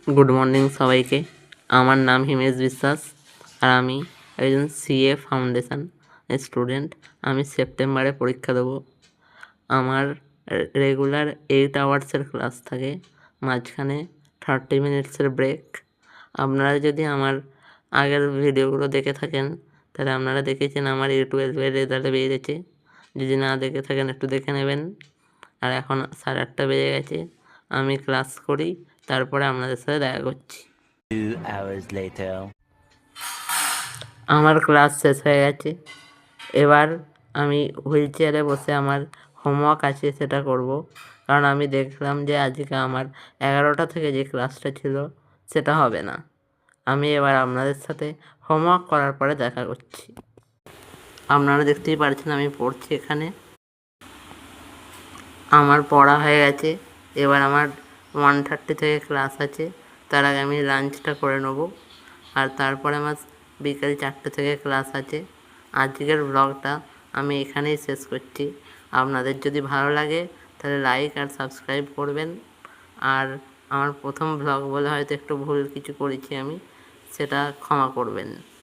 Good morning সবাইকে। আমার নাম হিমেশ বিশ্বাস আর আমি একজন সিএ ফাউন্ডেশন স্টুডেন্ট। আমি সেপ্টেম্বরে পরীক্ষা দেবো। আমার রেগুলার 8 আওয়ার্সের ক্লাস থাকে, মাঝখানে 30 মিনিটসের ব্রেক। আপনারা যদি আমার আগের ভিডিওগুলো দেখে থাকেন তাহলে আপনারা দেখেছেন আমার A12-এর রেজাল্ট বেরিয়েছে। যদি না দেখে থাকেন একটু দেখে নেবেন। আর এখন 8:30 বেজে গেছে, আমি ক্লাস করি, তারপরে আপনাদের সাথে দেখা করছি। 2 hours later. আমার ক্লাস শেষ হয়ে গেছে। এবার আমি হুইল চেয়ারে বসে আমার হোমওয়ার্ক আছে সেটা করব, কারণ আমি দেখলাম যে আজকে আমার 11টা থেকে যে ক্লাসটা ছিল সেটা হবে না। আমি এবার আপনাদের সাথে হোমওয়ার্ক করার পরে দেখা করছি। আপনারা দেখতেই পাচ্ছেন আমি পড়ছি এখানে। আমার পড়া হয়ে গেছে। এবার আমার 1:30 থেকে ক্লাস আছে, তার আগে আমি লাঞ্চটা করে নেব। আর তারপরে আমার বিকেল 4টে থেকে ক্লাস আছে। আজকের ব্লগটা আমি এখানেই শেষ করছি। আপনাদের যদি ভালো লাগে তাহলে লাইক আর সাবস্ক্রাইব করবেন। আর আমার প্রথম ব্লগ বলে হয়তো একটু ভুল কিছু করেছি আমি, সেটা ক্ষমা করবেন।